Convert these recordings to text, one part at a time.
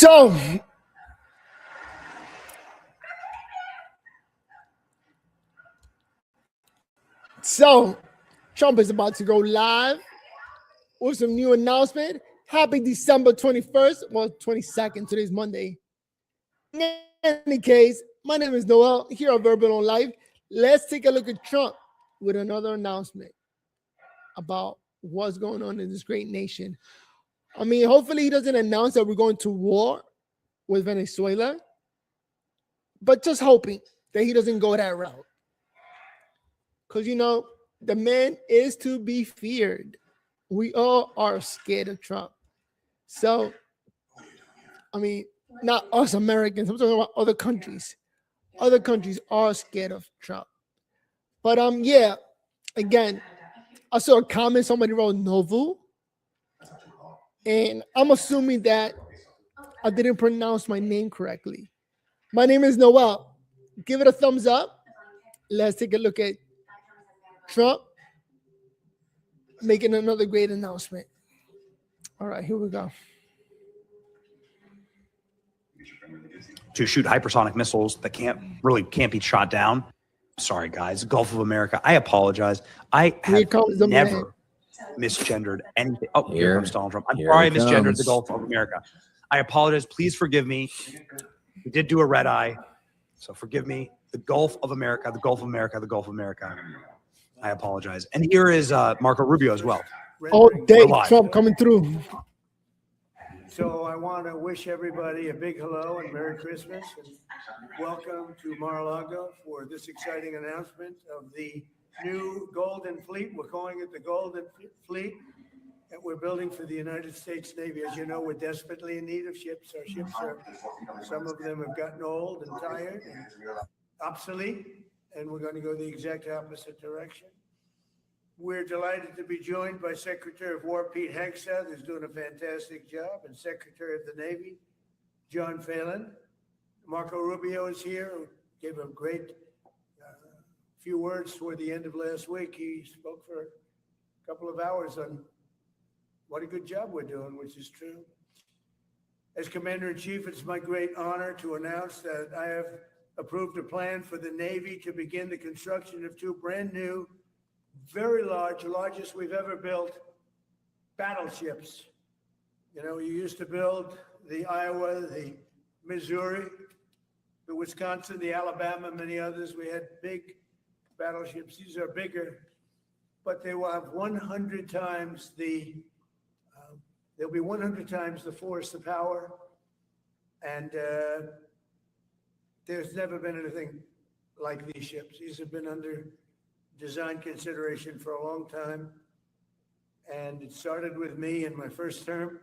So Trump is about to go live with some new announcement. Happy December 21st, well, 22nd. Today's Monday. In any case, my name is Noel here on Verbal on Life. Let's take a look at Trump with another announcement about what's going on in this great nation. I mean, hopefully he doesn't announce that we're going to war with Venezuela, but just hoping that he doesn't go that route. Because, you know, the man is to be feared. We all are scared of Trump. So, I mean, not us Americans. I'm talking about other countries. Other countries are scared of Trump. But yeah, again, I saw a comment somebody wrote Novu, and I'm assuming that I didn't pronounce my name correctly. My name is Noel. Give it a thumbs up. Let's take a look at Trump making another great announcement. All right, here we go. To shoot hypersonic missiles that can't be shot down. Sorry, guys. Gulf of America. I apologize. I have never misgendered anything. Oh, here comes Donald Trump. I'm sorry I misgendered the Gulf of America. I apologize. Please forgive me. We did do a red eye, so forgive me. The Gulf of America, the Gulf of America, the Gulf of America. I apologize. And here is Marco Rubio as well. All day, Trump coming through. So I want to wish everybody a big hello and Merry Christmas and welcome to Mar-a-Lago for this exciting announcement of the new Golden Fleet. We're calling it the Golden Fleet that we're building for the United States Navy. As you know, we're desperately in need of ships. Our ships some of them have gotten old and tired and obsolete, and we're going to go the exact opposite direction. We're delighted to be joined by Secretary of War Pete Hegseth, who's doing a fantastic job, and Secretary of the Navy, John Phelan. Marco Rubio is here, who gave a great few words toward the end of last week. He spoke for a couple of hours on what a good job we're doing, which is true. As Commander-in-Chief, it's my great honor to announce that I have approved a plan for the Navy to begin the construction of two brand new, very large, largest we've ever built, battleships. You know, you used to build the Iowa, the Missouri, the Wisconsin, the Alabama, many others. We had big battleships. These are bigger, but they will have 100 times they'll be 100 times the force, the power, and there's never been anything like these ships. These have been under design consideration for a long time. And it started with me in my first term,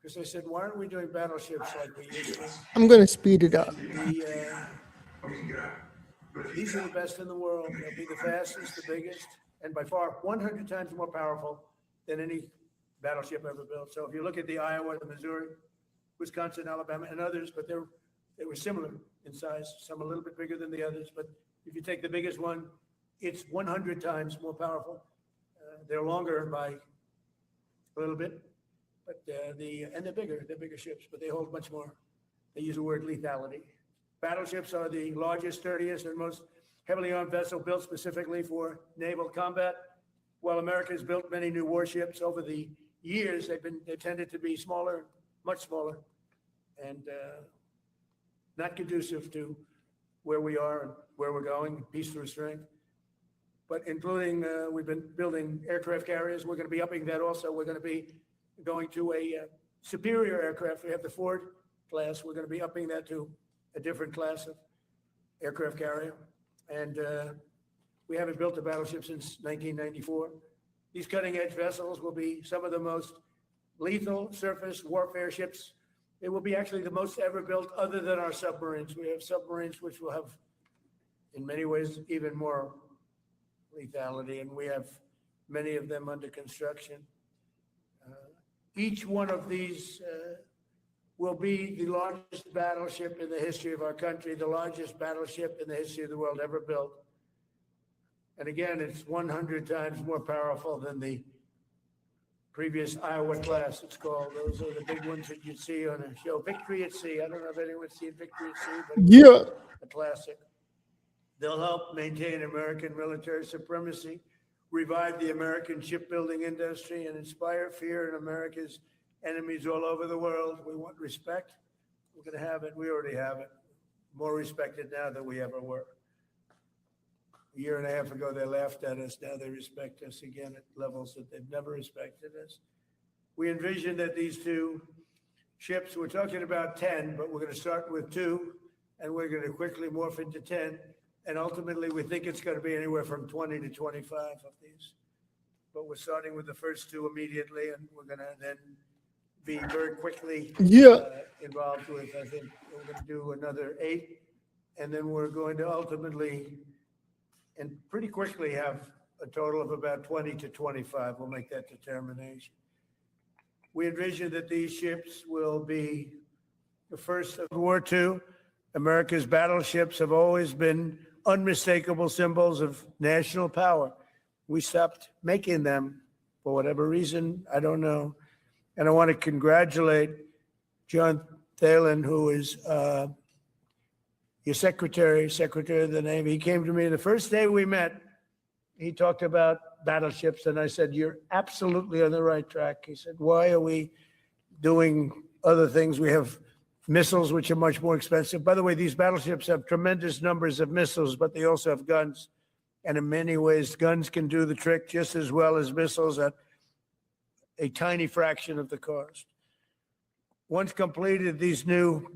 because I said, why aren't we doing battleships like we used to? I'm going to speed it up. These are the best in the world. They'll be the fastest, the biggest, and by far 100 times more powerful than any battleship ever built. So if you look at the Iowa, the Missouri, Wisconsin, Alabama, and others, but they were similar in size, some a little bit bigger than the others. But if you take the biggest one, it's 100 times more powerful. They're longer by a little bit, but they're bigger. They're bigger ships, but they hold much more. They use the word lethality. Battleships are the largest, sturdiest, and most heavily armed vessel built specifically for naval combat. While America has built many new warships over the years, they tended to be smaller, much smaller, and not conducive to where we are and where we're going, peace through strength. But including, we've been building aircraft carriers. We're going to be upping that also. We're going to be going to a superior aircraft. We have the Ford class. We're going to be upping that to a different class of aircraft carrier. And we haven't built a battleship since 1994. These cutting-edge vessels will be some of the most lethal surface warfare ships. It will be actually the most ever built other than our submarines. We have submarines which will have, in many ways, even more lethality, and we have many of them under construction. Each one of these will be the largest battleship in the history of our country, the largest battleship in the history of the world ever built. And again, it's 100 times more powerful than the previous Iowa class, it's called. Those are the big ones that you'd see on a show. Victory at Sea. I don't know if anyone's seen Victory at Sea, but Yeah. a classic. They'll help maintain American military supremacy, revive the American shipbuilding industry, and inspire fear in America's enemies all over the world. We want respect. We're going to have it. We already have it. More respected now than we ever were. A year and a half ago, they laughed at us. Now they respect us again at levels that they've never respected us. We envision that these two ships, we're talking about 10, but we're going to start with 2, and we're going to quickly morph into 10. And ultimately, we think it's going to be anywhere from 20 to 25 of these. But we're starting with the first 2 immediately, and we're going to then be very quickly involved with, I think, we're going to do another 8. And then we're going to ultimately and pretty quickly have a total of about 20 to 25. We'll make that determination. We envision that these ships will be the first of World War II. America's battleships have always been unmistakable symbols of national power. We stopped making them for whatever reason, I don't know. And I want to congratulate John Thalen, who is your secretary of the Navy. He came to me the first day we met. He talked about battleships, and I said, "You're absolutely on the right track." He said, "Why are we doing other things? We have missiles, which are much more expensive." By the way, these battleships have tremendous numbers of missiles, but they also have guns. And in many ways, guns can do the trick just as well as missiles at a tiny fraction of the cost. Once completed, these new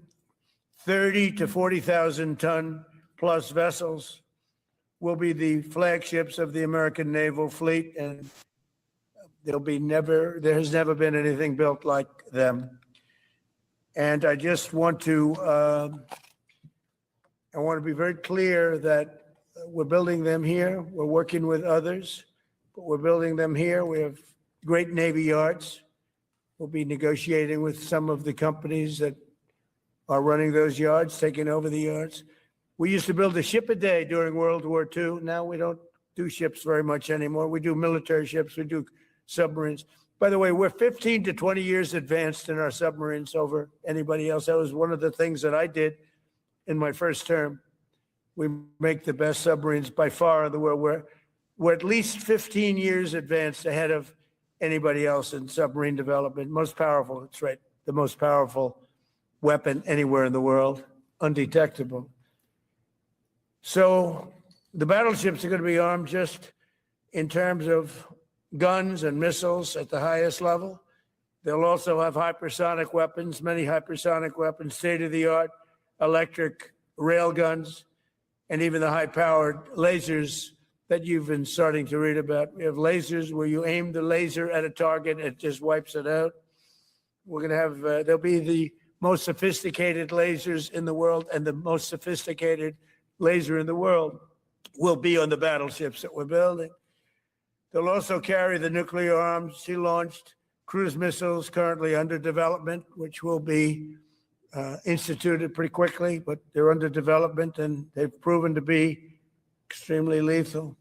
30 to 40,000 ton plus vessels will be the flagships of the American naval fleet, and there has never been anything built like them. And I just want to be very clear that we're building them here. We're working with others, but we're building them here. We have great Navy yards. We'll be negotiating with some of the companies that are running those yards, taking over the yards. We used to build a ship a day during World War II. Now we don't do ships very much anymore. We do military ships. We do submarines. By the way, we're 15 to 20 years advanced in our submarines over anybody else. That was one of the things that I did in my first term. We make the best submarines by far in the world. We're at least 15 years advanced ahead of anybody else in submarine development. Most powerful, that's right, the most powerful weapon anywhere in the world, undetectable. So the battleships are going to be armed just in terms of guns and missiles at the highest level. They'll also have hypersonic weapons, many hypersonic weapons, state-of-the-art electric rail guns, and even the high-powered lasers that you've been starting to read about. We have lasers where you aim the laser at a target, it just wipes it out. We're going to have, there'll be the most sophisticated lasers in the world, and the most sophisticated laser in the world will be on the battleships that we're building. They'll also carry the nuclear arms. She launched cruise missiles currently under development, which will be instituted pretty quickly, but they're under development and they've proven to be extremely lethal.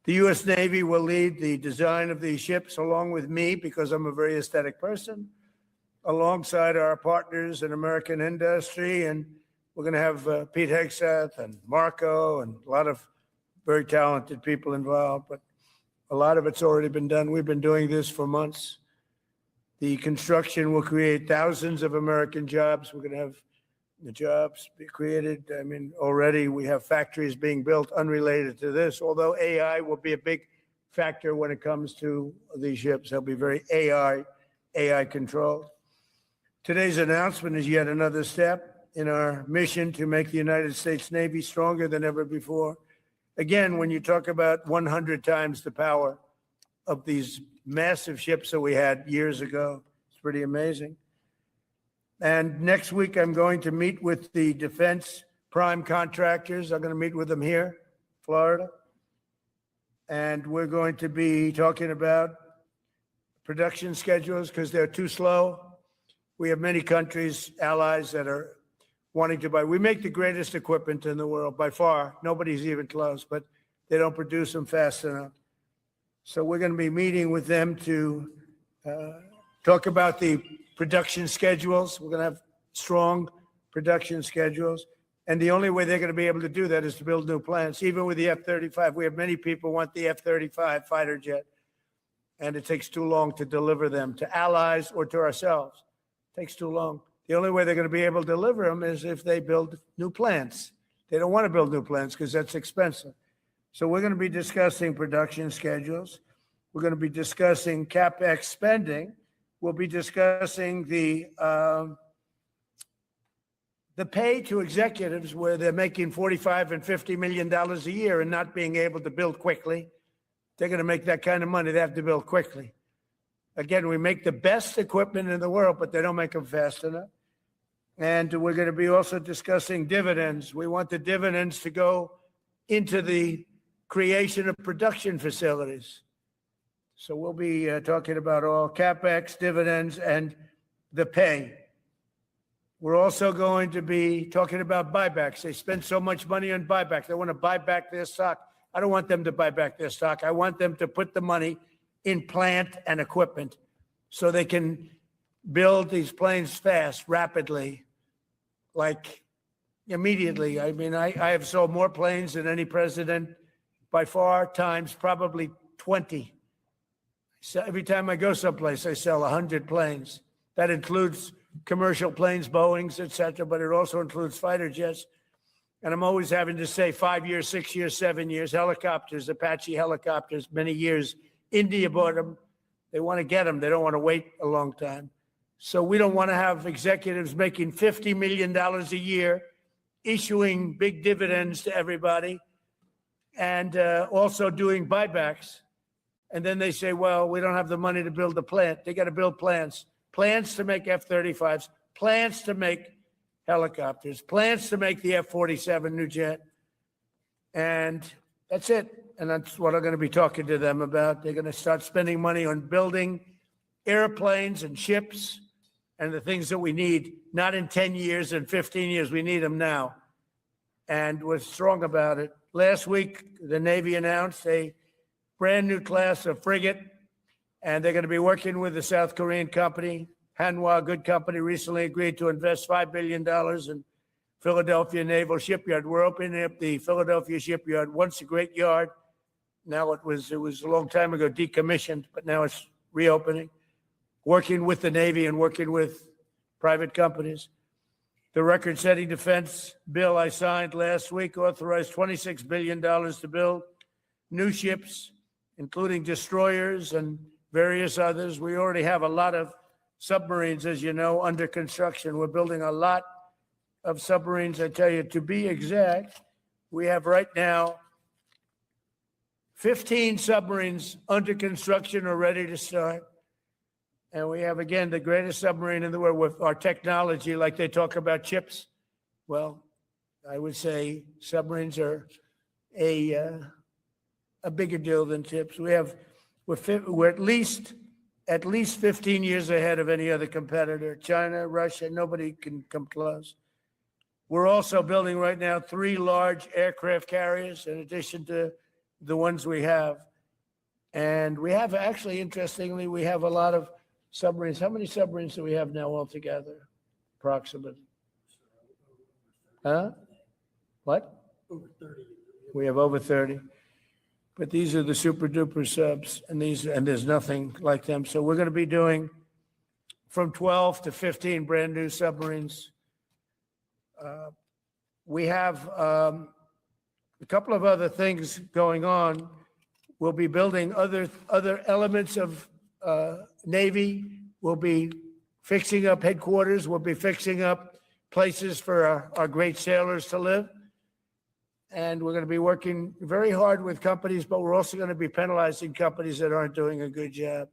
The U.S. Navy will lead the design of these ships along with me, because I'm a very aesthetic person, alongside our partners in American industry. And we're going to have Pete Hegseth and Marco and a lot of very talented people involved, but a lot of it's already been done. We've been doing this for months. The construction will create thousands of American jobs. We're going to have the jobs be created. I mean, already we have factories being built unrelated to this, although AI will be a big factor when it comes to these ships. They'll be very AI controlled. Today's announcement is yet another step in our mission to make the United States Navy stronger than ever before. Again, when you talk about 100 times the power of these massive ships that we had years ago, it's pretty amazing. And next week, I'm going to meet with the defense prime contractors. I'm going to meet with them here, Florida. And we're going to be talking about production schedules because they're too slow. We have many countries, allies, that are wanting to buy. We make the greatest equipment in the world by far. Nobody's even close, but they don't produce them fast enough. So we're going to be meeting with them to talk about the production schedules. We're going to have strong production schedules. And the only way they're going to be able to do that is to build new plants. Even with the F-35, we have many people want the F-35 fighter jet, and it takes too long to deliver them to allies or to ourselves. It takes too long. The only way they're going to be able to deliver them is if they build new plants. They don't want to build new plants because that's expensive. So we're going to be discussing production schedules. We're going to be discussing CapEx spending. We'll be discussing the pay to executives where they're making $45 and $50 million a year and not being able to build quickly. They're going to make that kind of money. They have to build quickly. Again, we make the best equipment in the world, but they don't make them fast enough. And we're going to be also discussing dividends. We want the dividends to go into the creation of production facilities. So we'll be talking about all CapEx, dividends, and the pay. We're also going to be talking about buybacks. They spend so much money on buybacks. They want to buy back their stock. I don't want them to buy back their stock. I want them to put the money in plant and equipment so they can build these planes fast, rapidly, like immediately. I mean, I have sold more planes than any president by far, times probably 20. So every time I go someplace, I sell 100 planes. That includes commercial planes, Boeings, et cetera, but it also includes fighter jets. And I'm always having to say 5 years, 6 years, 7 years, helicopters, Apache helicopters, many years. India bought them. They want to get them. They don't want to wait a long time. So we don't want to have executives making $50 million a year, issuing big dividends to everybody, and also doing buybacks. And then they say, well, we don't have the money to build a plant. They got to build plants. Plants to make F-35s, plants to make helicopters, plants to make the F-47 new jet. And that's it. And that's what I'm going to be talking to them about. They're going to start spending money on building airplanes and ships and the things that we need, not in 10 years and 15 years. We need them now. And we're strong about it. Last week, the Navy announced a brand new class of frigate, and they're going to be working with the South Korean company. Hanwha, good company, recently agreed to invest $5 billion in Philadelphia Naval Shipyard. We're opening up the Philadelphia Shipyard. Once a great yard. Now it was a long time ago decommissioned, but now it's reopening. Working with the Navy and working with private companies. The record-setting defense bill I signed last week authorized $26 billion to build new ships, including destroyers and various others. We already have a lot of submarines, as you know, under construction. We're building a lot of submarines. I tell you, to be exact, we have right now 15 submarines under construction or ready to start. And we have, again, the greatest submarine in the world with our technology, like they talk about chips. Well, I would say submarines are a bigger deal than chips. We're at least 15 years ahead of any other competitor. China, Russia, nobody can come close. We're also building right now 3 large aircraft carriers in addition to the ones we have. And we have actually, interestingly, we have a lot of submarines. How many submarines do we have now altogether, approximately? Huh? What? Over 30. We have over 30. But these are the super duper subs, and there's nothing like them. So we're going to be doing from 12 to 15 brand new submarines. We have a couple of other things going on. We'll be building other elements of Navy. We'll be fixing up headquarters. We'll be fixing up places for our great sailors to live. And we're going to be working very hard with companies, but we're also going to be penalizing companies that aren't doing a good job.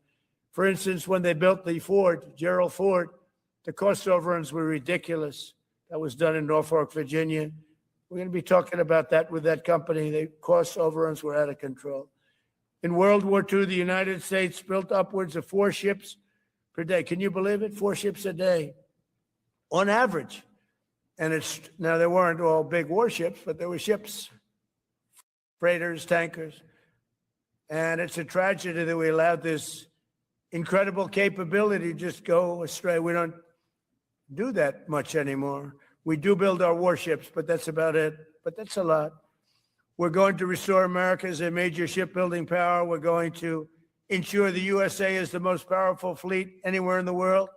For instance, when they built the Ford, Gerald Ford, the cost overruns were ridiculous. That was done in Norfolk, Virginia. We're going to be talking about that with that company. The cost overruns were out of control. In World War II, the United States built upwards of 4 ships per day. Can you believe it? 4 ships a day on average. And now they weren't all big warships, but there were ships, freighters, tankers. And it's a tragedy that we allowed this incredible capability just go astray. We don't do that much anymore. We do build our warships, but that's about it. But that's a lot. We're going to restore America as a major shipbuilding power. We're going to ensure the USA is the most powerful fleet anywhere in the world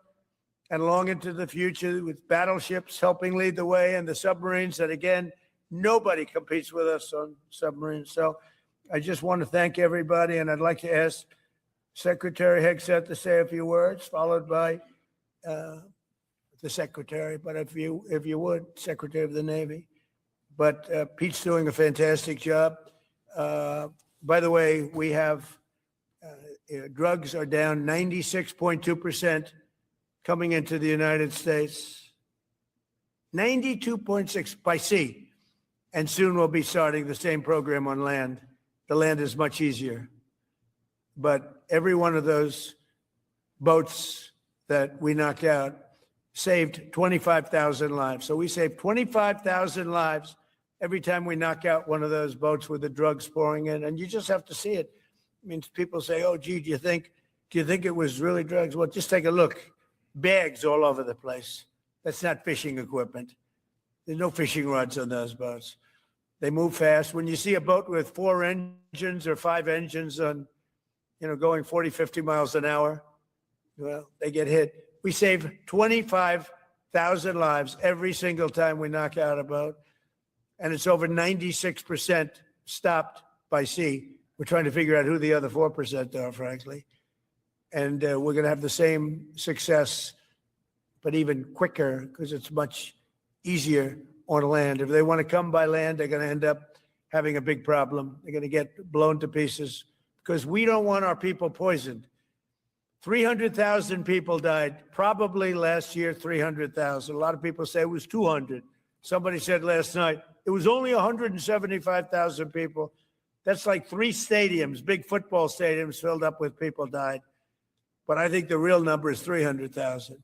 and long into the future, with battleships helping lead the way and the submarines that, again, nobody competes with us on submarines. So I just want to thank everybody, and I'd like to ask Secretary Hegseth to say a few words, followed by the Secretary, but if you would, Secretary of the Navy. But Pete's doing a fantastic job. By the way, we have drugs are down 96.2% coming into the United States. 92.6 by sea. And soon we'll be starting the same program on land. The land is much easier. But every one of those boats that we knocked out saved 25,000 lives. So we saved 25,000 lives every time we knock out one of those boats with the drugs pouring in. And you just have to see it. I mean, people say, oh, gee, do you think it was really drugs? Well, just take a look. Bags all over the place. That's not fishing equipment. There's no fishing rods on those boats. They move fast. When you see a boat with 4 engines or 5 engines on, going 40, 50 miles an hour, well, they get hit. We save 25,000 lives every single time we knock out a boat. And it's over 96% stopped by sea. We're trying to figure out who the other 4% are, frankly. And we're going to have the same success, but even quicker, because it's much easier on land. If they want to come by land, they're going to end up having a big problem. They're going to get blown to pieces because we don't want our people poisoned. 300,000 people died, probably last year, 300,000. A lot of people say it was 200. Somebody said last night, it was only 175,000 people. That's like 3 stadiums, big football stadiums filled up with people died. But I think the real number is 300,000.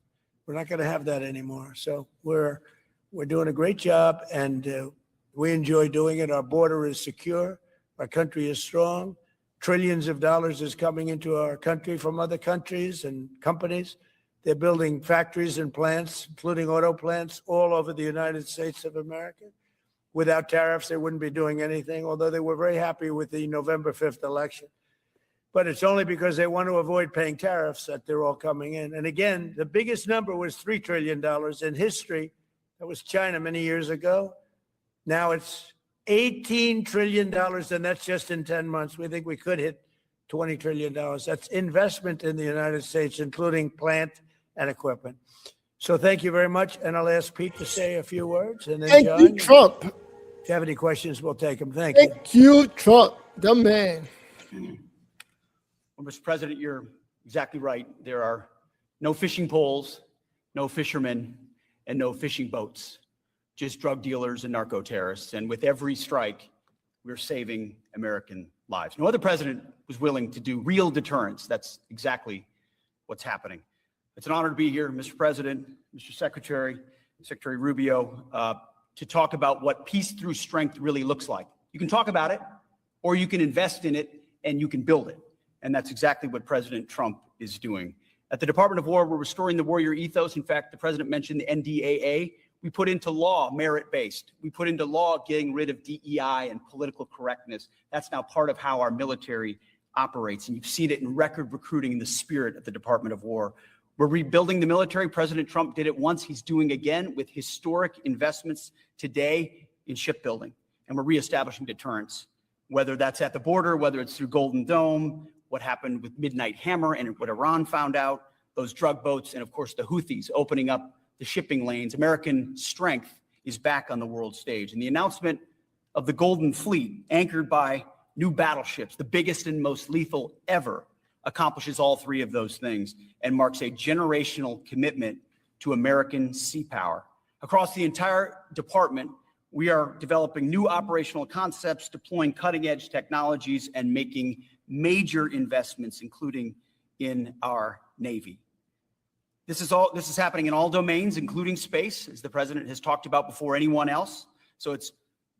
We're not going to have that anymore. So we're doing a great job, and we enjoy doing it. Our border is secure. Our country is strong. Trillions of dollars is coming into our country from other countries and companies. They're building factories and plants, including auto plants, all over the United States of America. Without tariffs, they wouldn't be doing anything, although they were very happy with the November 5th election. But it's only because they want to avoid paying tariffs that they're all coming in. And again, the biggest number was $3 trillion in history. That was China many years ago. Now it's $18 trillion, and that's just in 10 months. We think we could hit $20 trillion. That's investment in the United States, including plant and equipment. So thank you very much. And I'll ask Pete to say a few words. And then thank John, you, Trump. If you have any questions, we'll take them. Thank you. Thank you, Trump, the man. Well, Mr. President, you're exactly right. There are no fishing poles, no fishermen, and no fishing boats, just drug dealers and narco terrorists. And with every strike, we're saving American lives. No other president was willing to do real deterrence. That's exactly what's happening. It's an honor to be here, Mr. President, Mr. Secretary, Secretary Rubio, to talk about what peace through strength really looks like. You can talk about it, or you can invest in it, and you can build it. And that's exactly what President Trump is doing. At the Department of War, we're restoring the warrior ethos. In fact, the president mentioned the NDAA. We put into law merit-based. We put into law getting rid of DEI and political correctness. That's now part of how our military operates. And you've seen it in record recruiting in the spirit of the Department of War. We're rebuilding the military. President Trump did it once. He's doing again with historic investments today in shipbuilding. And we're reestablishing deterrence, whether that's at the border, whether it's through Golden Dome, what happened with Midnight Hammer and what Iran found out, those drug boats, and of course the Houthis opening up the shipping lanes. American strength is back on the world stage. And the announcement of the Golden Fleet, anchored by new battleships, the biggest and most lethal ever, accomplishes all 3 of those things and marks a generational commitment to American sea power. Across the entire department, we are developing new operational concepts, deploying cutting-edge technologies, and making major investments, including in our Navy. This is happening in all domains, including space, as the president has talked about before anyone else. So it's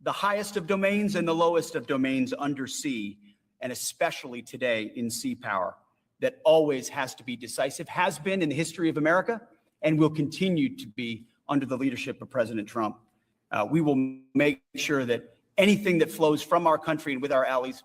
the highest of domains and the lowest of domains under sea, and especially today in sea power. that always has to be decisive, has been in the history of America, and will continue to be under the leadership of President Trump. We will make sure that anything that flows from our country and with our allies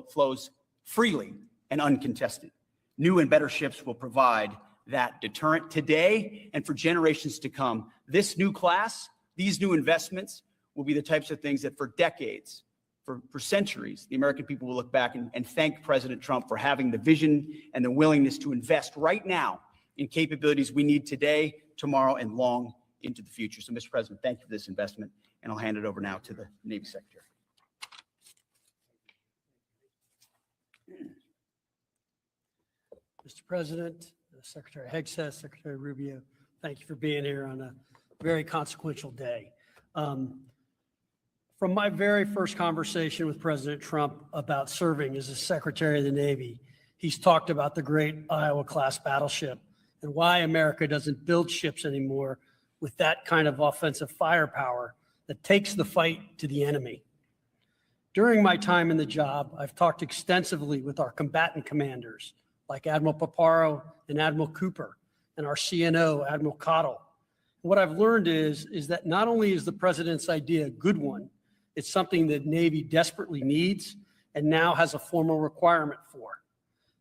flows freely and uncontested. New and better ships will provide that deterrent today and for generations to come. This new class, these new investments will be the types of things that for decades, for centuries, the American people will look back and thank President Trump for having the vision and the willingness to invest right now in capabilities we need today, tomorrow, and long into the future. So, Mr. President, thank you for this investment, and I'll hand it over now to the Navy Secretary. Mr. President, Secretary Hegseth, Secretary Rubio, thank you for being here on a very consequential day. From my very first conversation with President Trump about serving as a Secretary of the Navy, he's talked about the great Iowa-class battleship and why America doesn't build ships anymore with that kind of offensive firepower that takes the fight to the enemy. During my time in the job, I've talked extensively with our combatant commanders, like Admiral Paparo and Admiral Cooper, and our CNO, Admiral Cottle. What I've learned is that not only is the president's idea a good one, it's something that Navy desperately needs and now has a formal requirement for.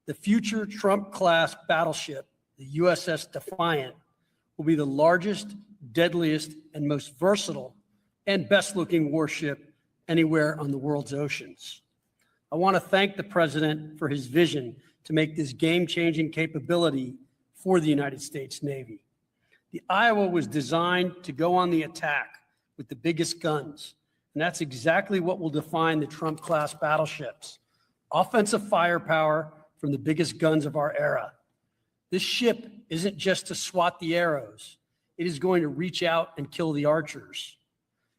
The future Trump-class battleship, the USS Defiant, will be the largest, deadliest, and most versatile and best-looking warship anywhere on the world's oceans. I want to thank the president for his vision to make this game-changing capability for the United States Navy. The Iowa was designed to go on the attack with the biggest guns, and that's exactly what will define the Trump-class battleships: offensive firepower from the biggest guns of our era. This ship isn't just to swat the arrows. It is going to reach out and kill the archers.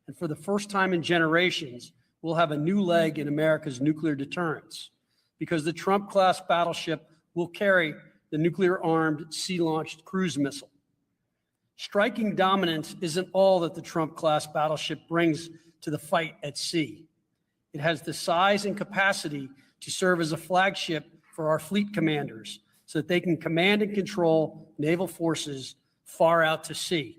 And for the first time in generations, we'll have a new leg in America's nuclear deterrence, because the Trump-class battleship will carry the nuclear-armed, sea-launched cruise missile. Striking dominance isn't all that the Trump-class battleship brings to the fight at sea. It has the size and capacity to serve as a flagship for our fleet commanders so that they can command and control naval forces far out to sea.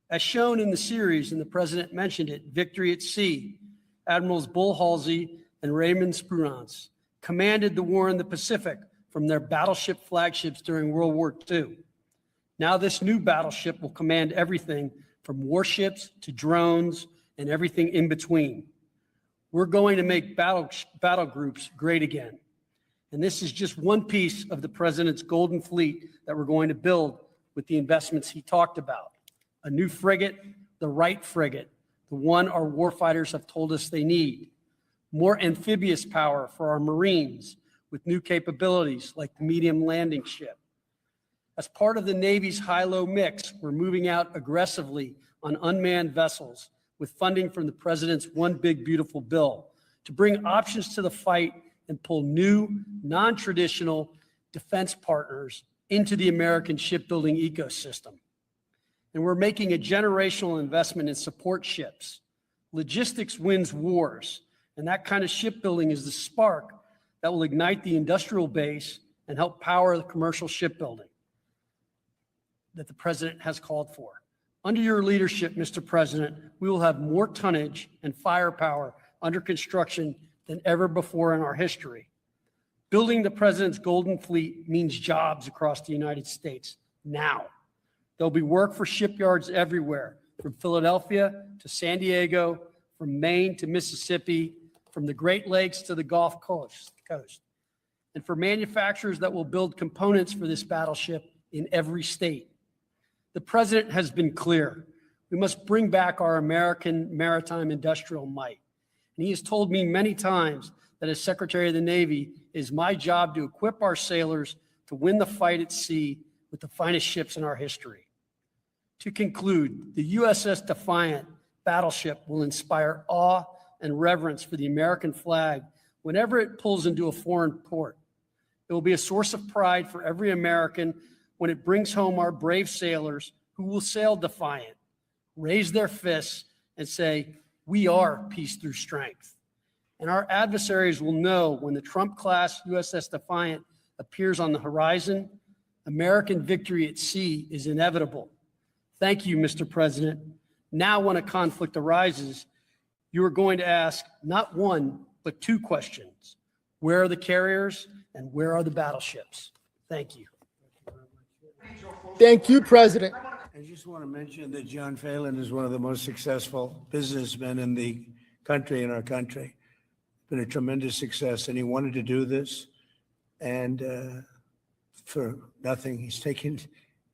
As shown in the series, and the president mentioned it, Victory at Sea, Admirals Bull Halsey and Raymond Spruance commanded the war in the Pacific from their battleship flagships during World War II. Now this new battleship will command everything from warships to drones and everything in between. We're going to make battle groups great again. And this is just one piece of the president's golden fleet that we're going to build with the investments he talked about. A new frigate, the right frigate, the one our warfighters have told us they need. More amphibious power for our Marines with new capabilities like the medium landing ship. As part of the Navy's high-low mix, we're moving out aggressively on unmanned vessels with funding from the president's One Big Beautiful Bill to bring options to the fight and pull new, non-traditional defense partners into the American shipbuilding ecosystem. And we're making a generational investment in support ships. Logistics wins wars, and that kind of shipbuilding is the spark that will ignite the industrial base and help power the commercial shipbuilding that the president has called for. Under your leadership, Mr. President, we will have more tonnage and firepower under construction than ever before in our history. Building the president's Golden Fleet means jobs across the United States now. There'll be work for shipyards everywhere, from Philadelphia to San Diego, from Maine to Mississippi, from the Great Lakes to the Gulf Coast. And for manufacturers that will build components for this battleship in every state. The president has been clear. We must bring back our American maritime industrial might. And he has told me many times that as Secretary of the Navy, it is my job to equip our sailors to win the fight at sea with the finest ships in our history. To conclude, the USS Defiant battleship will inspire awe and reverence for the American flag whenever it pulls into a foreign port. It will be a source of pride for every American when it brings home our brave sailors who will sail defiant, raise their fists, and say, "We are peace through strength." And our adversaries will know when the Trump-class USS Defiant appears on the horizon, American victory at sea is inevitable. Thank you, Mr. President. Now, when a conflict arises, you are going to ask not one, but two questions. Where are the carriers and where are the battleships? Thank you. Thank you, President. I just want to mention that John Phelan is one of the most successful businessmen in the country, in our country. Been a tremendous success, and he wanted to do this, and for nothing. He's taken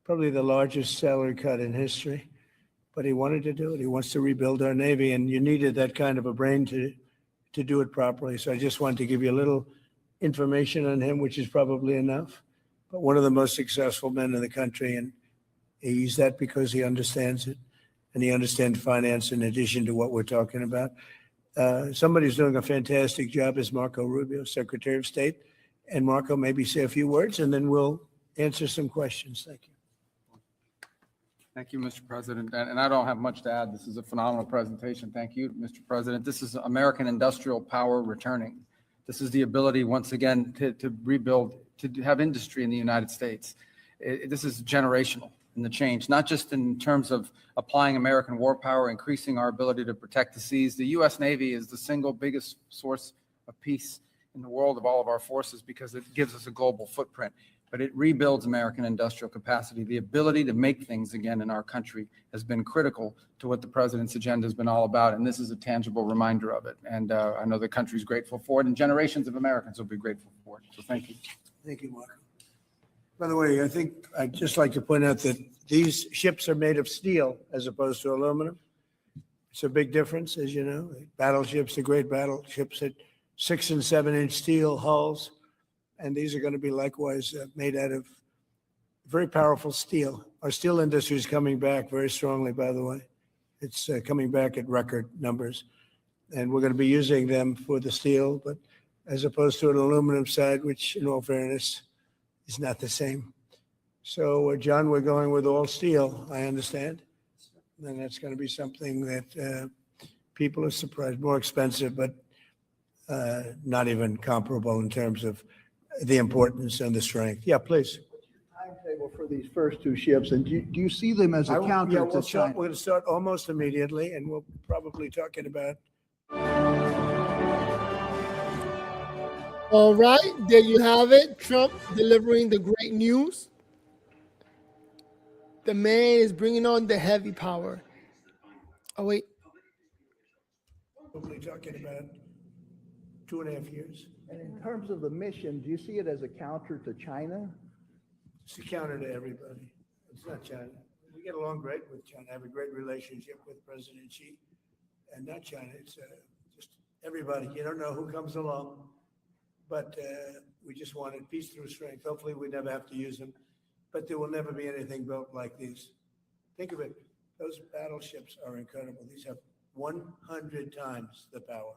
probably the largest salary cut in history, but he wanted to do it. He wants to rebuild our Navy, and you needed that kind of a brain to do it properly. So I just wanted to give you a little information on him, which is probably enough. But one of the most successful men in the country, and he's that because he understands it, and he understands finance in addition to what we're talking about. Somebody who's doing a fantastic job is Marco Rubio, Secretary of State. And Marco, maybe say a few words, and then we'll answer some questions. Thank you. Thank you, Mr. President. And I don't have much to add. This is a phenomenal presentation. Thank you, Mr. President. This is American industrial power returning. This is the ability, once again, to rebuild, to have industry in the United States. This is generational in the change, not just in terms of applying American war power, increasing our ability to protect the seas. The U.S. Navy is the single biggest source of peace in the world of all of our forces because it gives us a global footprint. But it rebuilds American industrial capacity. The ability to make things again in our country has been critical to what the president's agenda has been all about, and this is a tangible reminder of it. And I know the country's grateful for it, and generations of Americans will be grateful for it. So thank you. Thank you, Marco. By the way, I think I'd just like to point out that these ships are made of steel as opposed to aluminum. It's a big difference, as you know. Battleships, the great battleships, at 6 and 7 inch steel hulls. And these are going to be likewise made out of very powerful steel. Our steel industry is coming back very strongly, by the way. It's coming back at record numbers. And we're going to be using them for the steel, but as opposed to an aluminum side, which in all fairness is not the same. So, John, we're going with all steel, I understand. And that's going to be something that people are surprised, more expensive, but not even comparable in terms of the importance and the strength. Yeah, please. Timetable for these first two ships, and do you see them as a counter to China? We're going to start almost immediately, and we'll probably talking about. All right, there you have it. Trump delivering the great news. The man is bringing on the heavy power. Oh, wait. Probably talking about 2.5 years. And in terms of the mission, do you see it as a counter to China? It's a counter to everybody. It's not China. We get along great with China. I have a great relationship with President Xi, and not China. It's just everybody. You don't know who comes along, but we just wanted peace through strength. Hopefully, we never have to use them, but there will never be anything built like these. Think of it. Those battleships are incredible. These have 100 times the power.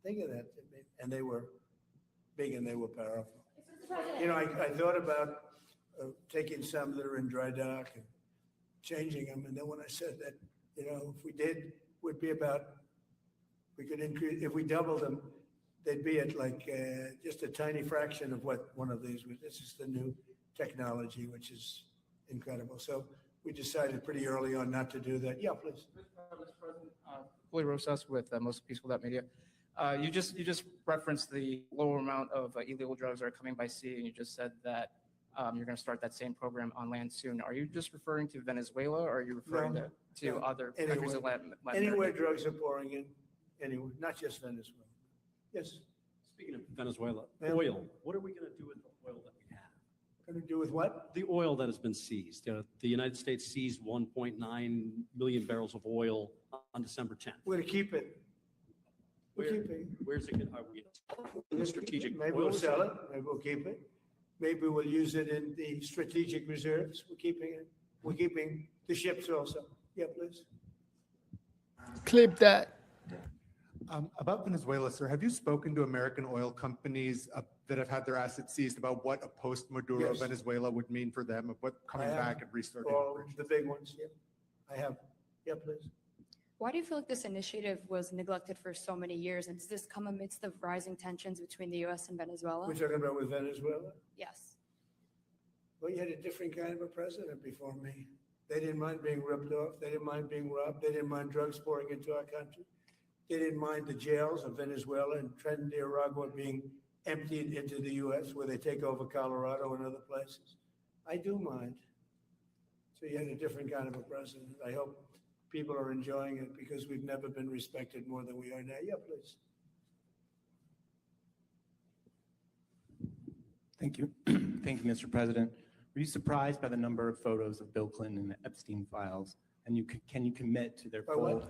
Think of that. And they were big and they were powerful. You know, I thought about taking some that are in dry dock and changing them. And then when I said that, you know, if we did, would be about, we could increase, if we doubled them, they'd be at like just a tiny fraction of what one of these was. This is the new technology, which is incredible. So we decided pretty early on not to do that. Yeah, please. Mr. President, Fully Rosas with Most Peaceful Media. You just referenced the lower amount of illegal drugs that are coming by sea, and you just said that you're going to start that same program on land soon. Are you just referring to Venezuela, or are you referring to other countries in Latin America? Anywhere drugs are pouring in, anywhere, not just Venezuela. Yes. Speaking of Venezuela, oil. What are we going to do with the oil that we have? Going to do with what? The oil that has been seized. The United States seized 1.9 million barrels of oil on December 10th. We're going to keep it. We're keeping. Where's it going? Are we in the strategic? Maybe we'll sell it. Maybe we'll keep it. Maybe we'll use it in the strategic reserves. We're keeping it. We're keeping the ships also. Yeah, please. Clip that. About Venezuela, sir, have you spoken to American oil companies that have had their assets seized about what a post-Maduro Venezuela would mean for them, of what coming back and restarting all operations? the big ones, yeah. I have. Yeah, please. Why do you feel like this initiative was neglected for so many years? And does this come amidst the rising tensions between the U.S. and Venezuela? We're talking about with Venezuela? Yes. Well, you had a different kind of a president before me. They didn't mind being ripped off. They didn't mind being robbed. They didn't mind drugs pouring into our country. They didn't mind the jails of Venezuela and Trinidad being emptied into the U.S. where they take over Colorado and other places. I do mind. So you had a different kind of a president. I hope people are enjoying it because we've never been respected more than we are now. Yeah, please. Thank you. Thank you, Mr. President. Were you surprised by the number of photos of Bill Clinton and the Epstein files? And can you commit to their By full? what?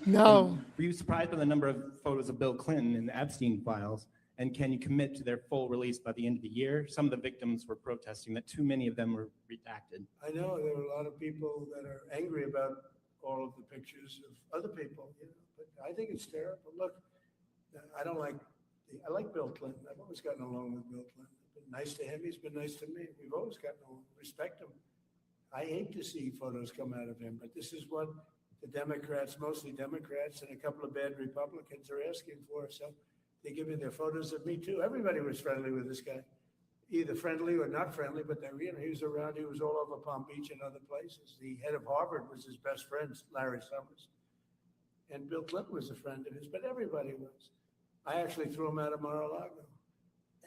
No. Were you surprised by the number of photos of Bill Clinton and the Epstein files? And can you commit to their full release by the end of the year? Some of the victims were protesting that too many of them were redacted. I know there are a lot of people that are angry about all of the pictures of other people, but I think it's terrible. Look, I like Bill Clinton. I've always gotten along with Bill Clinton. I've been nice to him. He's been nice to me. We've always gotten along, respect him. I hate to see photos come out of him, but this is what the Democrats, mostly Democrats, and a couple of bad Republicans are asking for. So they give me their photos of me too. Everybody was friendly with this guy, either friendly or not friendly, but he was around. He was all over Palm Beach and other places. The head of Harvard was his best friend, Larry Summers. And Bill Clinton was a friend of his, but everybody was. I actually threw him out of Mar-a-Lago.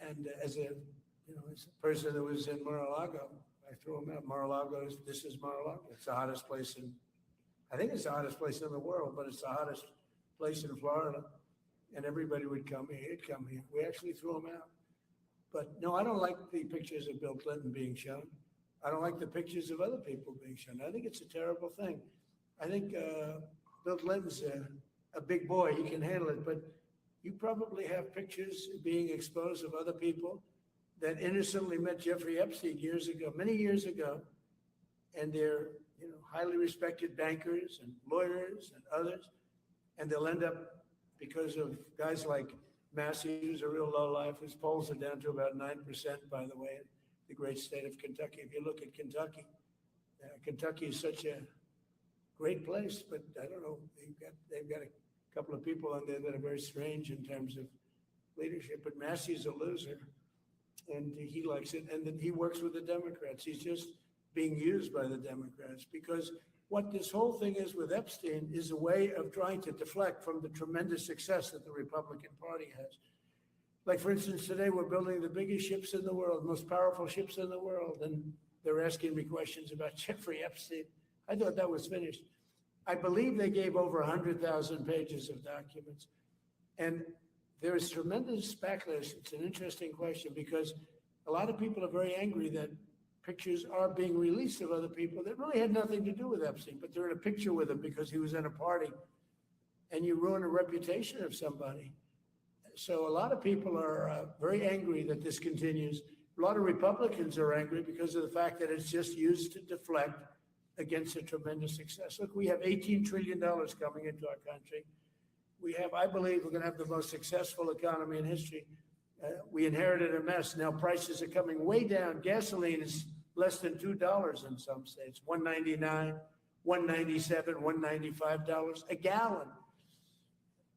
And as a person that was in Mar-a-Lago, I threw him out. Mar-a-Lago, this is Mar-a-Lago. It's the hottest place I think it's the hottest place in the world, but it's the hottest place in Florida. And everybody would come here. He'd come here. We actually threw him out. But no, I don't like the pictures of Bill Clinton being shown. I don't like the pictures of other people being shown. I think it's a terrible thing. I think Bill Clinton's a big boy. He can handle it. But you probably have pictures being exposed of other people that innocently met Jeffrey Epstein years ago, many years ago. And they're highly respected bankers and lawyers and others. And they'll end up, because of guys like Massey, who's a real lowlife, his polls are down to about 9%, by the way, in the great state of Kentucky. If you look at Kentucky, Kentucky is such a great place, but I don't know, they've got a couple of people on there that are very strange in terms of leadership, but Massey's a loser, and he likes it, and then he works with the Democrats. He's just being used by the Democrats, because what this whole thing is with Epstein is a way of trying to deflect from the tremendous success that the Republican Party has. Like, for instance, today we're building the biggest ships in the world, most powerful ships in the world, and they're asking me questions about Jeffrey Epstein. I thought that was finished. I believe they gave over 100,000 pages of documents. And there is tremendous backlash. It's an interesting question, because a lot of people are very angry that pictures are being released of other people that really had nothing to do with Epstein, but they're in a picture with him because he was in a party, and you ruin a reputation of somebody. So a lot of people are very angry that this continues. A lot of Republicans are angry because of the fact that it's just used to deflect against a tremendous success. Look, we have $18 trillion coming into our country. We have, I believe, we're going to have the most successful economy in history. We inherited a mess. Now prices are coming way down. Gasoline is less than $2 in some states, $1.99, $1.97, $1.95 a gallon.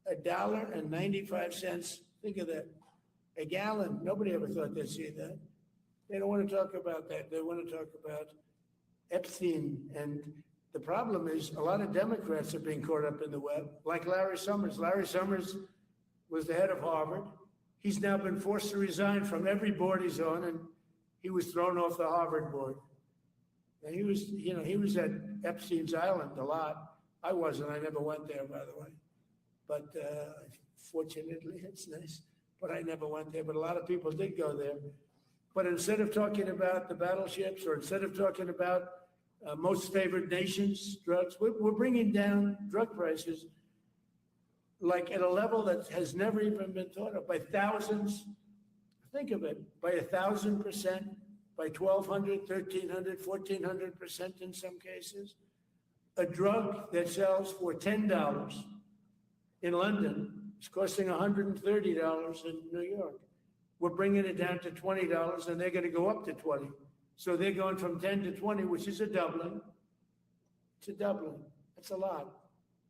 $1.95. Think of that. A gallon. Nobody ever thought they'd see that. They don't want to talk about that. They want to talk about Epstein. And the problem is a lot of Democrats are being caught up in the web, like Larry Summers. Larry Summers was the head of Harvard. He's now been forced to resign from every board he's on, and he was thrown off the Harvard board. And he was at Epstein's Island a lot. I wasn't. I never went there, by the way. But fortunately, it's nice. But I never went there. But a lot of people did go there. But instead of talking about the battleships, or instead of talking about most favored nations drugs, we're bringing down drug prices like at a level that has never even been thought of, by thousands. Think of it, by 1,000%, by 1,200, 1,300, 1,400% in some cases. A drug that sells for $10 in London is costing $130 in New York. We're bringing it down to $20, and they're going to go up to 20. So they're going from 10 to 20, which is a doubling. It's a doubling. That's a lot.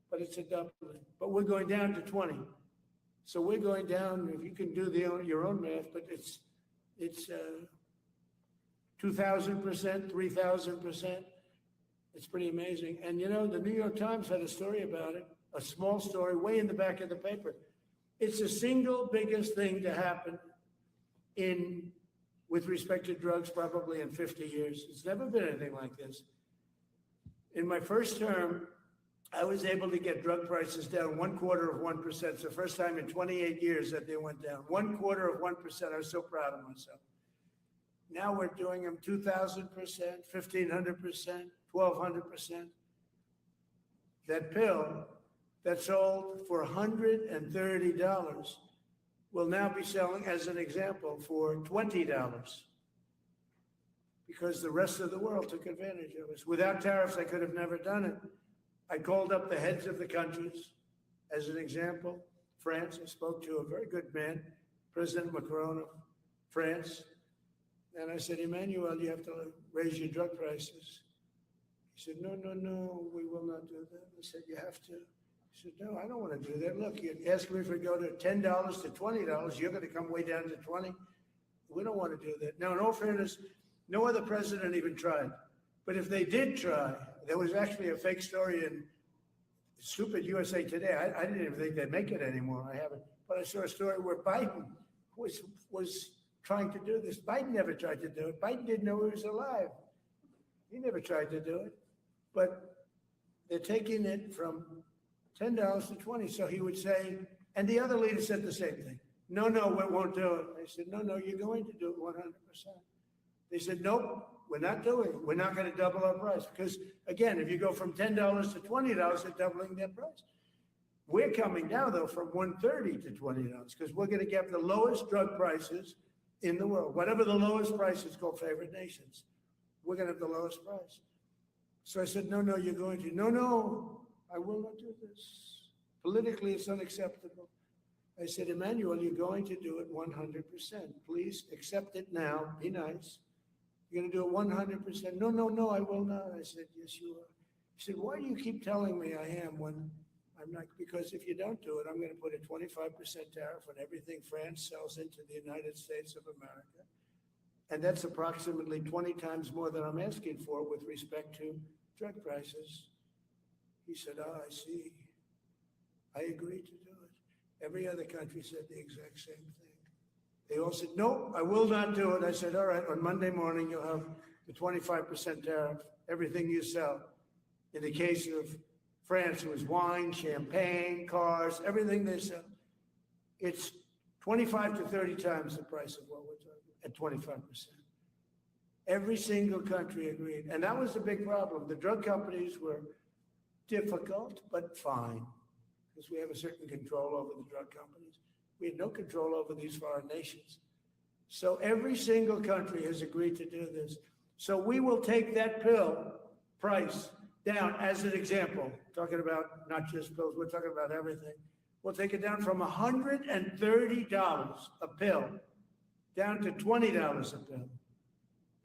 but it's a doubling. But we're going down to 20. So we're going down, if you can do your own math, but it's 2,000%, 3,000%. It's pretty amazing. And you know, the New York Times had a story about it, a small story way in the back of the paper. It's the single biggest thing to happen with respect to drugs probably in 50 years. It's never been anything like this. In my first term, I was able to get drug prices down 1/4%. It's the first time in 28 years that they went down. 1/4%. I was so proud of myself. Now we're doing them 2,000%, 1,500%, 1,200%. That pill that sold for $130 will now be selling, as an example, for $20 because the rest of the world took advantage of us. Without tariffs, I could have never done it. I called up the heads of the countries, as an example. France, I spoke to a very good man, President Macron of France. And I said, Emmanuel, you have to raise your drug prices. He said, no, we will not do that. I said, you have to. He said, no, I don't want to do that. Look, you're asking me if we go to $10 to $20, you're going to come way down to 20. We don't want to do that. Now, in all fairness, no other president even tried. But if they did try, there was actually a fake story in stupid USA Today. I didn't even think they'd make it anymore. I haven't. But I saw a story where Biden was trying to do this. Biden never tried to do it. Biden didn't know he was alive. He never tried to do it. But they're taking it from $10 to 20. So he would say, and the other leader said the same thing. No, we won't do it. I said, no, you're going to do it 100%. They said, nope, we're not doing it. We're not going to double our price. Because again, if you go from $10 to $20, they're doubling their price. We're coming now, though, from $130 to $20 because we're going to get the lowest drug prices in the world. Whatever the lowest price is called favored nations, we're going to have the lowest price. So I said, no, you're going to. No, I will not do this. Politically, it's unacceptable. I said, Emmanuel, you're going to do it 100%. Please accept it now. Be nice. You're going to do it 100%. No, I will not. I said, yes, you are. He said, why do you keep telling me I am when I'm not? Because if you don't do it, I'm going to put a 25% tariff on everything France sells into the United States of America. And that's approximately 20 times more than I'm asking for with respect to drug prices. He said, I see. I agree to do it. Every other country said the exact same thing. They all said, no, I will not do it. I said, all right, on Monday morning, you'll have the 25% tariff, everything you sell. In the case of France, it was wine, champagne, cars, everything they sell. It's 25 to 30 times the price of what we're talking at 25%. Every single country agreed. And that was the big problem. The drug companies were difficult, but fine, because we have a certain control over the drug companies. We had no control over these foreign nations. So every single country has agreed to do this. So we will take that pill price down as an example, talking about not just pills, we're talking about everything. We'll take it down from $130 a pill down to $20 a pill.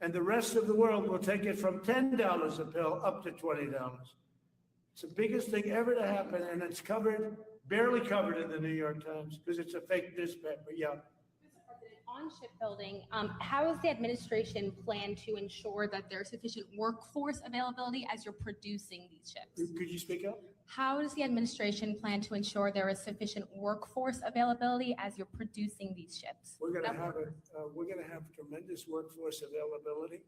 And the rest of the world will take it from $10 a pill up to $20. It's the biggest thing ever to happen, and it's covered, barely covered in the New York Times because it's a fake newspaper. Yeah. Mr. President, on shipbuilding, how is the administration plan to ensure that there's sufficient workforce availability as you're producing these ships? Could you speak up? How does the administration plan to ensure there is sufficient workforce availability as you're producing these ships? We're going to have tremendous workforce availability.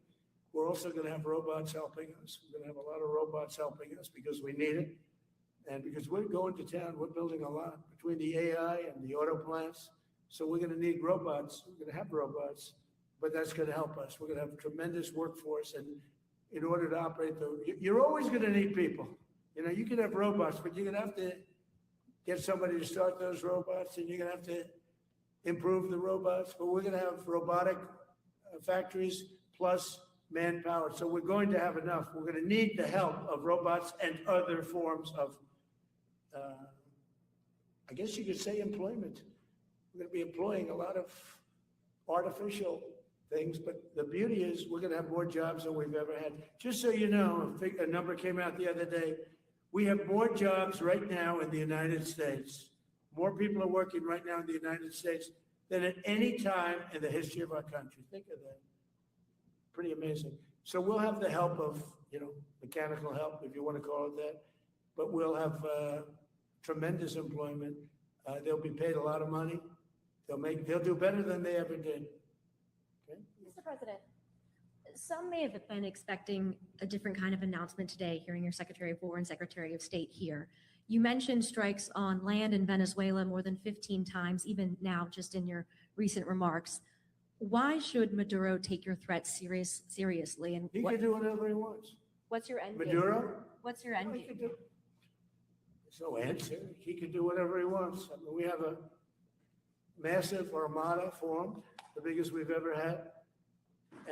We're also going to have robots helping us. We're going to have a lot of robots helping us because we need it. And because we're going to town, we're building a lot between the AI and the auto plants. So we're going to need robots. We're going to have robots, but that's going to help us. We're going to have a tremendous workforce. And in order to operate, you're always going to need people. You know, you can have robots, but you're going to have to get somebody to start those robots, and you're going to have to improve the robots. But we're going to have robotic factories plus manpower. So we're going to have enough. We're going to need the help of robots and other forms of, I guess you could say, employment. We're going to be employing a lot of artificial things, but the beauty is we're going to have more jobs than we've ever had. Just so you know, a number came out the other day. We have more jobs right now in the United States. More people are working right now in the United States than at any time in the history of our country. Think of that. Pretty amazing. So we'll have the help of, mechanical help, if you want to call it that, but we'll have tremendous employment. They'll be paid a lot of money. They'll do better than they ever did. Okay? Mr. President, some may have been expecting a different kind of announcement today, hearing your Secretary of War and Secretary of State here. You mentioned strikes on land in Venezuela more than 15 times, even now, just in your recent remarks. Why should Maduro take your threats seriously? And He can do whatever he wants. what's your end game? Maduro? What's your end game? There's no answer. He can do whatever he wants. I mean, we have a massive armada formed, the biggest we've ever had,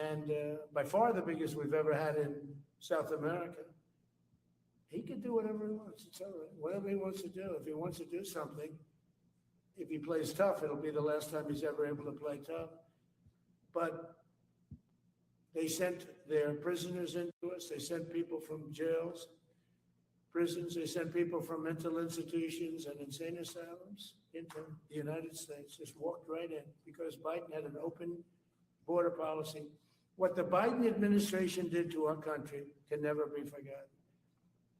and by far the biggest we've ever had in South America. He can do whatever he wants. It's all right. Whatever he wants to do. If he wants to do something, if he plays tough, it'll be the last time he's ever able to play tough. But they sent their prisoners into us. They sent people from jails, prisons. They sent people from mental institutions and insane asylums into the United States. Just walked right in because Biden had an open border policy. What the Biden administration did to our country can never be forgotten.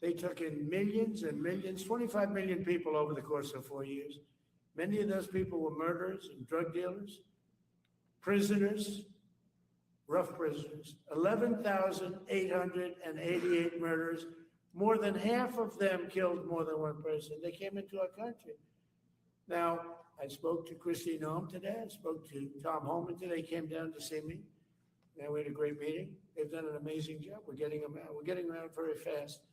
They took in millions and millions, 25 million people over the course of 4 years. Many of those people were murderers and drug dealers, prisoners, rough prisoners, 11,888 murders. More than half of them killed more than one person. They came into our country. Now, I spoke to Christine Noem today. I spoke to Tom Homan today. He came down to see me. And we had a great meeting. They've done an amazing job. We're getting them out. We're getting them out very fast.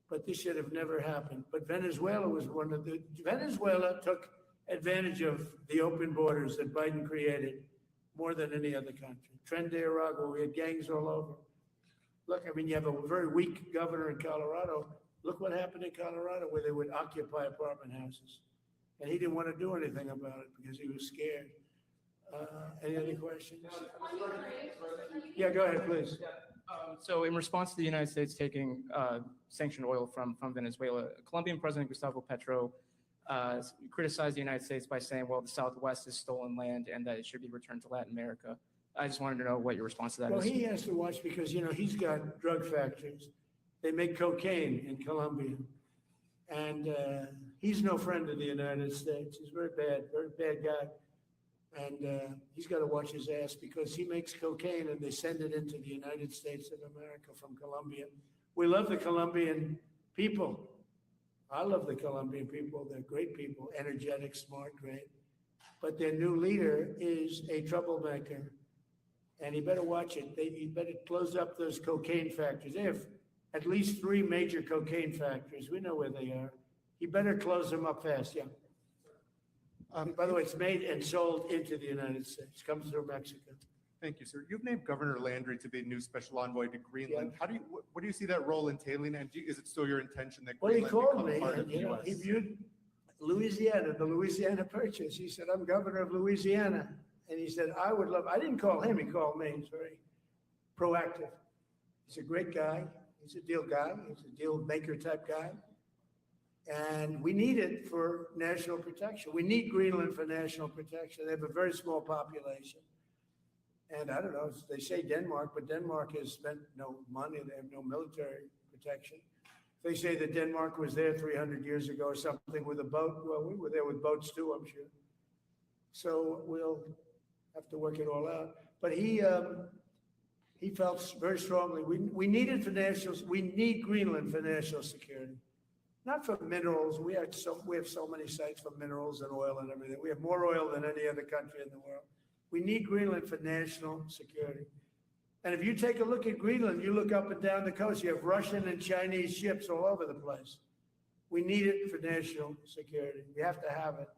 But this should have never happened. But Venezuela took advantage of the open borders that Biden created more than any other country. Tren de Aragua, we had gangs all over. Look, I mean, you have a very weak governor in Colorado. Look what happened in Colorado where they would occupy apartment houses. And he didn't want to do anything about it because he was scared. Any other questions? Yeah, go ahead, please. So in response to the United States taking sanctioned oil from Venezuela, Colombian President Gustavo Petro criticized the United States by saying, well, the Southwest is stolen land and that it should be returned to Latin America. I just wanted to know what your response to that is. Well, he has to watch because, he's got drug factories. They make cocaine in Colombia. And he's no friend of the United States. He's very bad guy. And he's got to watch his ass because he makes cocaine and they send it into the United States of America from Colombia. We love the Colombian people. I love the Colombian people. They're great people, energetic, smart, great. But their new leader is a troublemaker. And he better watch it. He better close up those cocaine factories. They have at least 3 major cocaine factories. We know where they are. He better close them up fast, yeah. By the way, it's made and sold into the United States. Comes through Mexico. Thank you, sir. You've named Governor Landry to be new special envoy to Greenland. How do you, what do you see that role entailing? And is it still your intention that Well, he Greenland called become me part of and, the US? he viewed Louisiana, the Louisiana Purchase. He said, I'm governor of Louisiana. And he said, I didn't call him, he called me. He's very proactive. He's a great guy. He's a deal guy. He's a deal maker type guy. And we need it for national protection. We need Greenland for national protection. They have a very small population. And I don't know, they say Denmark, but Denmark has spent no money. They have no military protection. They say that Denmark was there 300 years ago or something with a boat. Well, we were there with boats too, I'm sure. So we'll have to work it all out. But he felt very strongly, we need it for we need Greenland for national security. Not for minerals. We have so many sites for minerals and oil and everything. We have more oil than any other country in the world. We need Greenland for national security. And if you take a look at Greenland, you look up and down the coast, you have Russian and Chinese ships all over the place. We need it for national security. We have to have it.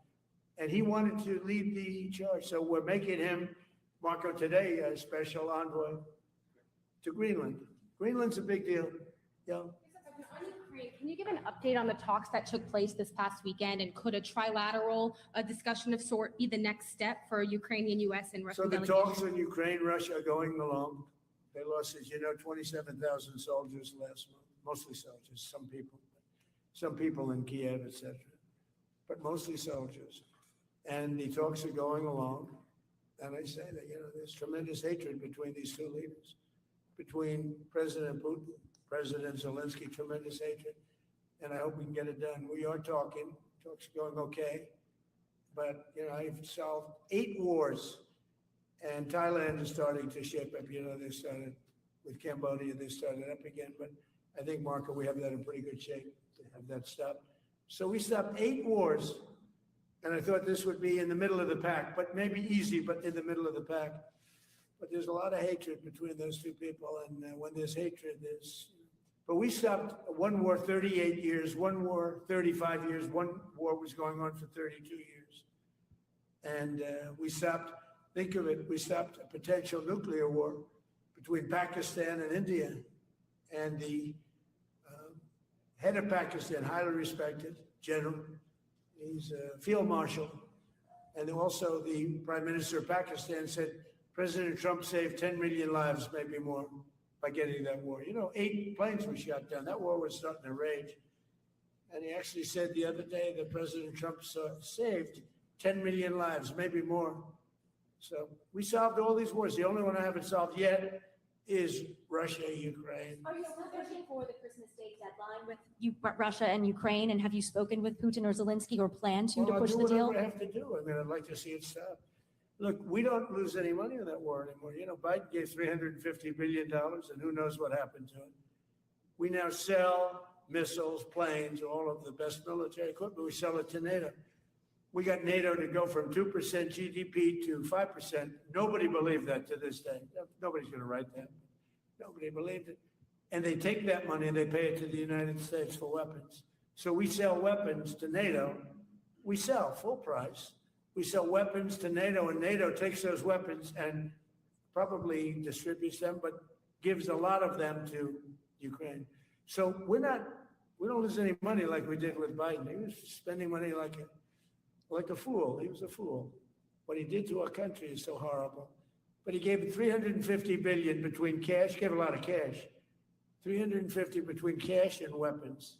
And he wanted to lead the charge. So we're making him, Marco, today, a special envoy to Greenland. Greenland's a big deal. Yeah. Can you give an update on the talks that took place this past weekend, and could a trilateral discussion of sort be the next step for Ukrainian, U.S. and Russian So the delegations? talks in Ukraine, Russia are going along. They lost, as you know, 27,000 soldiers last month, mostly soldiers, some people. some people in Kiev, etc., but mostly soldiers. And the talks are going along. And I say that, there's tremendous hatred between these two leaders, between President Putin, President Zelensky, tremendous hatred. And I hope we can get it done. We are talking, talks are going okay. But, I've solved 8 wars, and Thailand is starting to ship up. They started with Cambodia, they started up again. But I think, Marco, we have that in pretty good shape to have that stopped. So we stopped 8 wars. And I thought this would be in the middle of the pack, but maybe easy, but in the middle of the pack. But there's a lot of hatred between those two people. And when there's hatred, but we stopped one war 38 years, one war 35 years, one war was going on for 32 years. And we stopped, think of it, we stopped a potential nuclear war between Pakistan and India. And the head of Pakistan, highly respected general, he's a field marshal. And also the prime minister of Pakistan said, President Trump saved 10 million lives, maybe more, by getting that war. 8 planes were shot down. That war was starting to rage. And he actually said the other day that President Trump saved 10 million lives, maybe more. So we solved all these wars. The only one I haven't solved yet is Russia, Ukraine. Are you still pushing for the Christmas Day deadline with Russia and Ukraine? And have you spoken with Putin or Zelensky or plan to push the deal? I'll do whatever I have to do. I'd like to see it stop. Look, we don't lose any money on that war anymore. Biden gave $350 billion, and who knows what happened to it. We now sell missiles, planes, all of the best military equipment. We sell it to NATO. We got NATO to go from 2% GDP to 5%. Nobody believed that to this day. Nobody's going to write that. Nobody believed it. And they take that money and they pay it to the United States for weapons. So we sell weapons to NATO. We sell full price. We sell weapons to NATO, and NATO takes those weapons and probably distributes them, but gives a lot of them to Ukraine. So we don't lose any money like we did with Biden. He was spending money like a fool. He was a fool. What he did to our country is so horrible. But he gave $350 billion between cash, gave a lot of cash, $350 between cash and weapons.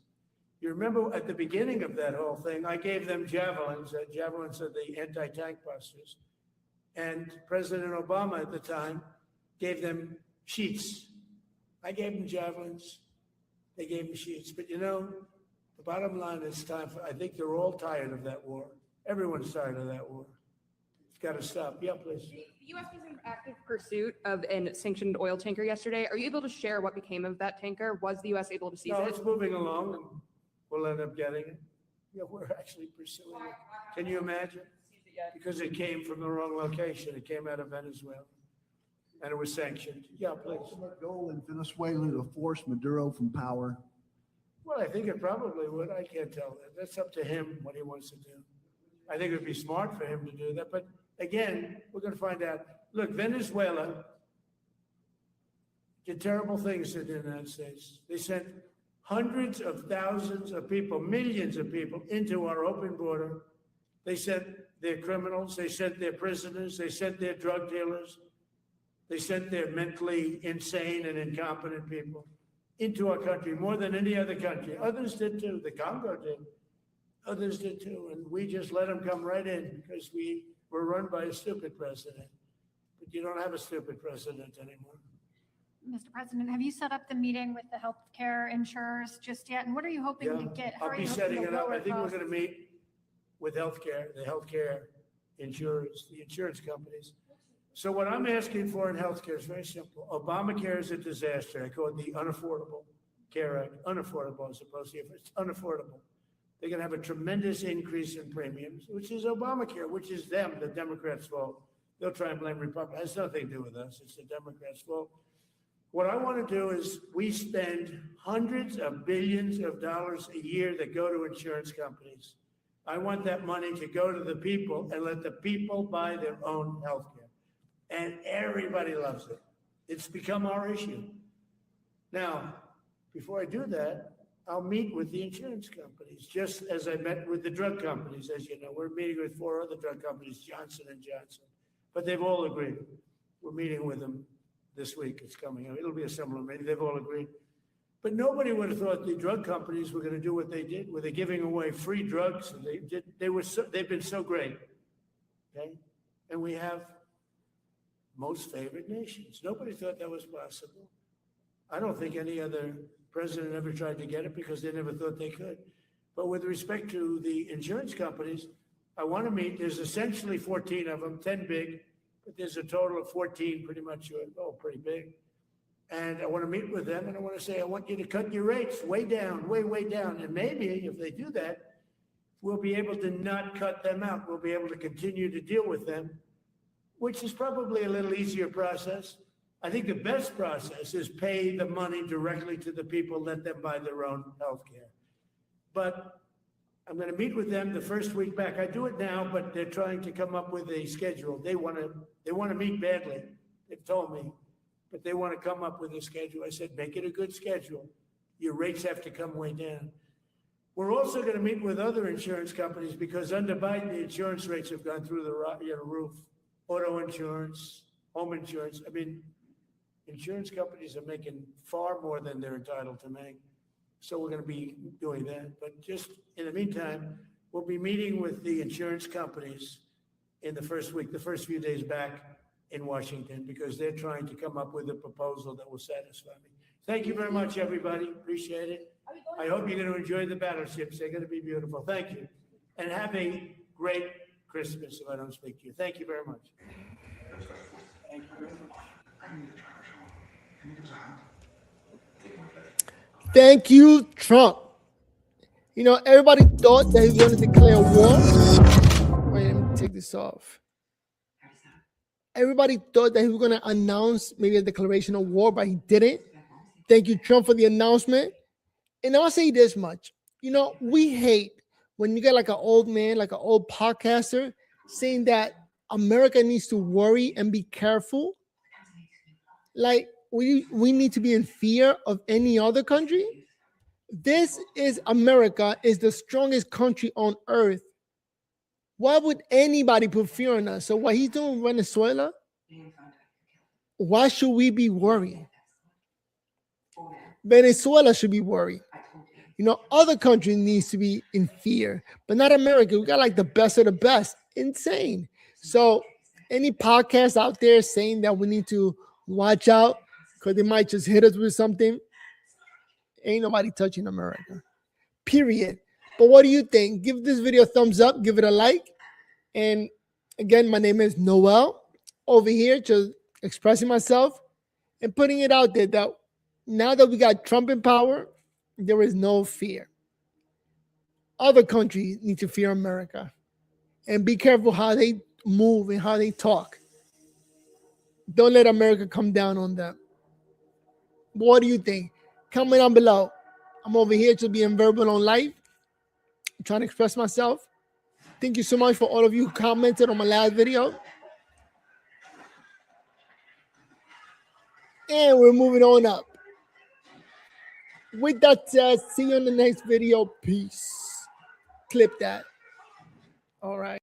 You remember at the beginning of that whole thing, I gave them javelins. Javelins are the anti-tank busters. And President Obama at the time gave them sheets. I gave them javelins. They gave them sheets. But the bottom line is I think they're all tired of that war. Everyone's tired of that war. It's got to stop. Yeah, please. The U.S. was in active pursuit of a sanctioned oil tanker yesterday. Are you able to share what became of that tanker? Was the U.S. able to seize No, it? it's moving along, and we'll end up getting it. Yeah, we're actually pursuing it. Can you imagine? Because it came from the wrong location. It came out of Venezuela, and it was sanctioned. Yeah, please. Ultimate goal in Venezuela to force Maduro from power. Well, I think it probably would. I can't tell that. That's up to him what he wants to do. I think it would be smart for him to do that. But again, we're going to find out. Look, Venezuela did terrible things to the United States. They sent hundreds of thousands of people, millions of people into our open border. They sent their criminals. They sent their prisoners. They sent their drug dealers. They sent their mentally insane and incompetent people into our country more than any other country. Others did too. The Congo did. Others did too. And we just let them come right in because we were run by a stupid president. But you don't have a stupid president anymore. Mr. President, have you set up the meeting with the healthcare insurers just yet? And what are you hoping to get? I'll be setting it up. I think we're going to meet with the healthcare insurers, the insurance companies. So what I'm asking for in healthcare is very simple. Obamacare is a disaster. I call it the Unaffordable Care Act. Unaffordable as opposed to, it's unaffordable. They're going to have a tremendous increase in premiums, which is Obamacare, which is them, the Democrats' fault. They'll try and blame Republicans. It has nothing to do with us. It's the Democrats' fault. What I want to do is we spend hundreds of billions of dollars a year that go to insurance companies. I want that money to go to the people and let the people buy their own health care. And everybody loves it. It's become our issue. Now, before I do that, I'll meet with the insurance companies, just as I met with the drug companies. As you know, we're meeting with 4 other drug companies, Johnson & Johnson. But they've all agreed. We're meeting with them this week. It's coming up. It'll be a similar meeting. They've all agreed. But nobody would have thought the drug companies were going to do what they did, where they're giving away free drugs. And they've been so great. Okay? And we have most favored nations. Nobody thought that was possible. I don't think any other president ever tried to get it because they never thought they could. But with respect to the insurance companies, I want to meet, there's essentially 14 of them, 10 big, but there's a total of 14 pretty much, pretty big. And I want to meet with them and I want to say, I want you to cut your rates way down, way down. And maybe if they do that, we'll be able to not cut them out. We'll be able to continue to deal with them, which is probably a little easier process. I think the best process is pay the money directly to the people, let them buy their own health care. But I'm going to meet with them the first week back. I do it now, but they're trying to come up with a schedule. They want to meet badly. They've told me, but they want to come up with a schedule. I said, make it a good schedule. Your rates have to come way down. We're also going to meet with other insurance companies because under Biden, the insurance rates have gone through the roof. Auto insurance, home insurance. I mean, insurance companies are making far more than they're entitled to make. So we're going to be doing that. But just in the meantime, we'll be meeting with the insurance companies in the first week, the first few days back in Washington, because they're trying to come up with a proposal that will satisfy me. Thank you very much, everybody. Appreciate it. I hope you're going to enjoy the battleships. They're going to be beautiful. Thank you. And have a great Christmas if I don't speak to you. Thank you very much. Thank you very much. Thank you, Trump. You know, everybody thought that he was going to declare war. Wait, let me take this off. Everybody thought that he was going to announce maybe a declaration of war, but he didn't. Thank you, Trump, for the announcement. And I'll say this much. You know, we hate when you get like an old man, like an old podcaster saying that America needs to worry and be careful. Like we need to be in fear of any other country. This is America, is the strongest country on earth. Why would anybody put fear in us? So what he's doing in Venezuela, why should we be worried? Venezuela should be worried. You know, other countries needs to be in fear, but not America. We got like the best of the best. Insane. So any podcast out there saying that we need to watch out because they might just hit us with something, ain't nobody touching America. Period. But what do you think? Give this video a thumbs up. Give it a like. And again, my name is Noel. Over here, just expressing myself and putting it out there that now that we got Trump in power, there is no fear. Other countries need to fear America. And be careful how they move and how they talk. Don't let America come down on them. What do you think? Comment down below. I'm over here to be verbal on live. I'm trying to express myself. Thank you so much for all of you who commented on my last video. And we're moving on up. With that said, see you in the next video. Peace. Clip that. All right.